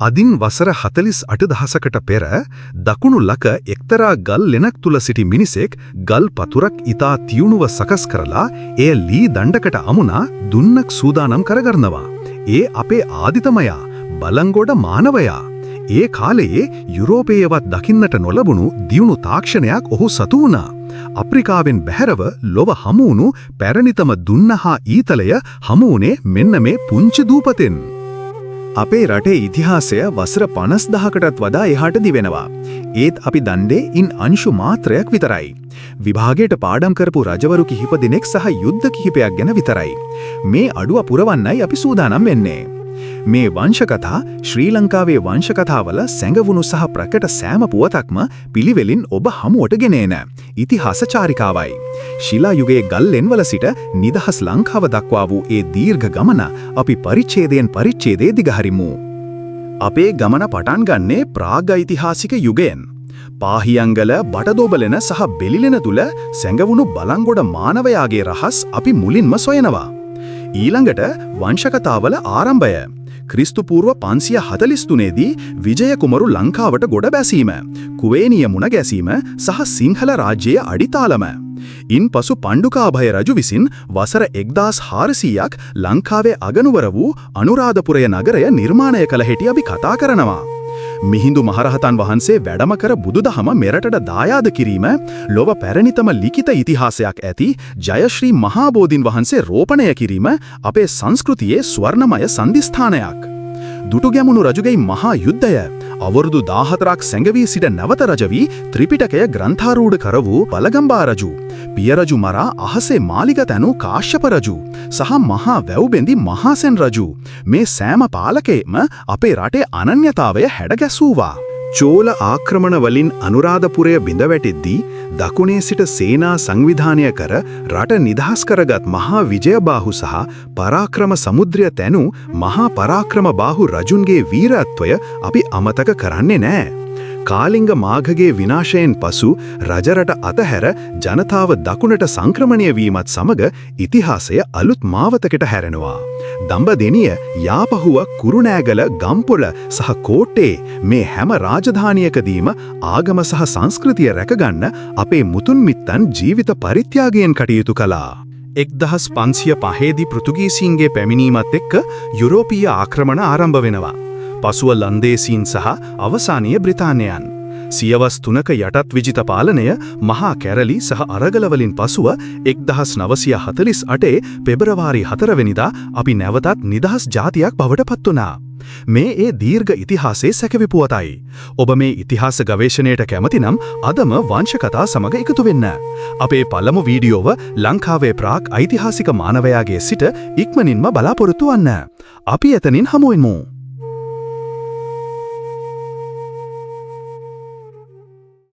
අදින් වසර 48,000කට පෙර දකුණු ලක එක්තරා ගල් ලෙනක් තුල සිටි මිනිසෙක් ගල් පතුරක් ඉතා තියුණුව සකස් කරලා එය ලී දණ්ඩකට අමුණා දුන්නක් සූදානම් කරගන්නවා. ඒ අපේ ආදිතමයා බලංගොඩ මානවයා. ඒ කාලයේ යුරෝපයේවත් දකින්නට නොලබුණු දියුණු තාක්ෂණයක් ඔහු සතු වුණා. අප්‍රිකාවෙන් බැහැරව ලොව හමුවුණු පැරණිතම දුන්න හා ඊතලය හමුවුණේ මෙන්න මේ පුංචි දූපතෙන්. අපේ රටේ ඉතිහාසය වසර 50,000කටත් වඩා එහාට දිවෙනවා. ඒත් අපි දන්නේ ඉන් අංශු මාත්‍රයක් විතරයි. විභාගයට පාඩම් කරපු රජවරු කිහිප දිනෙක සහ යුද්ධ කිහිපයක් ගැන විතරයි. මේ අඩුව පුරවන්නයි අපි සූදානම් වෙන්නේ. මේ වංශකථා ශ්‍රී ලංකාවේ වංශකථාවල සැඟවුණු සහ ප්‍රකට සෑම පුවතක්ම පිළිවෙලින් ඔබ හමුවට ගෙනේන ඉතිහාස චාරිකාවයි. ශිලා යුගයේ ගල්ලෙන්වල සිට නිදහස් ලංකාව දක්වා වූ ඒ දීර්ඝ ගමන අපි පරිච්ඡේදයෙන් පරිච්ඡේදයේ දිගහරිමු. අපේ ගමන පටන් ගන්නේ ප්‍රාග්ඓතිහාසික යුගයෙන්. පාහියංගල, බටදොබලෙන සහ බෙලිලෙන තුල සැඟවුණු බලංගොඩ මානවයාගේ රහස් අපි මුලින්ම සොයනවා. ඊළඟට වංශකථාවල ආරම්භය. ක්‍රිස්තු පූර්ව 543 දී විජය කුමරු ලංකාවට ගොඩ බැසීම, කුවේනිය මුණ ගැසීම සහ සිංහල රාජ්‍යයේ අඩිතාලම. ඉන්පසු පණ්ඩුකාභය රජු විසින් වසර 1400ක් ලංකාවේ අගනුවර වූ අනුරාධපුරය නගරය නිර්මාණය කළ හැටි අපි කතා කරනවා. මිහිඳු මහරහතන් වහන්සේ වැඩම කර බුදුදහම මෙරටට දායාද කිරීම, ලොව පැරණිතම ලිඛිත ඉතිහාසයක් ඇති ජයශ්‍රී මහා බෝධීන් වහන්සේ රෝපණය කිරීම අපේ සංස්කෘතියේ ස්වර්ණමය සන්ධිස්ථානයක්. දුටුගැමුණු රජුගේ මහා යුද්ධය, අවුරුදු 14ක් සැඟවී සිට නැවත රජ වී ත්‍රිපිටකය ග්‍රන්ථාරූඪ කර වූ බලගම්බා රජු, පිය රජු මරා අහසේ මාලිග තැනූ කාශ්‍යප රජු සහ මහා වැව්බෙඳි මහාසෙන් රජු, මේ සෑම පාලකයෙක්ම අපේ රටේ අනන්‍යතාවය හැඩගැසුවා. චෝල ආක්‍රමණ වලින් අනුරාධපුරය බිඳවැටෙද්දී දකුණේ සිට සේනා සංවිධානය කර රට නිදහස් කරගත් මහා විජයබාහු සහ පරාක්‍රම සමුද්‍රය තැනූ මහා පරාක්‍රම බාහු රජුන්ගේ වීරත්වය අපි අමතක කරන්නේ නෑ. කාලිංග මාඝගේ විනාශයෙන් පසු රජරට අතහැර ජනතාව දකුණට සංක්‍රමණය වීමත් සමග ඉතිහාසය අලුත් මාවතකට හැරෙනවා. දඹදෙනිය, යාපහුව, කුරුණෑගල, ගම්පොළ සහ කෝට්ටේ මේ හැම රාජධානියකදීම ආගම සහ සංස්කෘතිය රැකගන්න අපේ මුතුන් මිත්තන් ජීවිත පරිත්‍යාගයෙන් කටයුතු කළා. 1505 දී පෘතුගීසීන්ගේ පැමිණීමත් එක්ක යුරෝපීය ආක්‍රමණ ආරම්භ වෙනවා. පසුව ලන්දේසීන් සහ අවසානීය බ්‍රිතාන්‍යයන්. සියවස් 3ක යටත් විජිත පාලනය මහා කැරලි සහ අරගලවලින් පසුව 1948 පෙබරවාරි 4 වෙනිදා අපි නැවතත් නිදහස් ජාතියක් බවට පත් වුණා. මේ ඒ දීර්ඝ ඉතිහාසයේ සැකවි පුවතයි. ඔබ මේ ඉතිහාස ගවේෂණයට කැමති නම් අදම වංශකථා සමග එකතු වෙන්න. අපේ පළමු වීඩියෝව ලංකාවේ ප්‍රාග් ඓතිහාසික මානවයාගේ සිට ඉක්මනින්ම බලාපොරොත්තු වන්න. අපි එතනින් හමු වෙමු.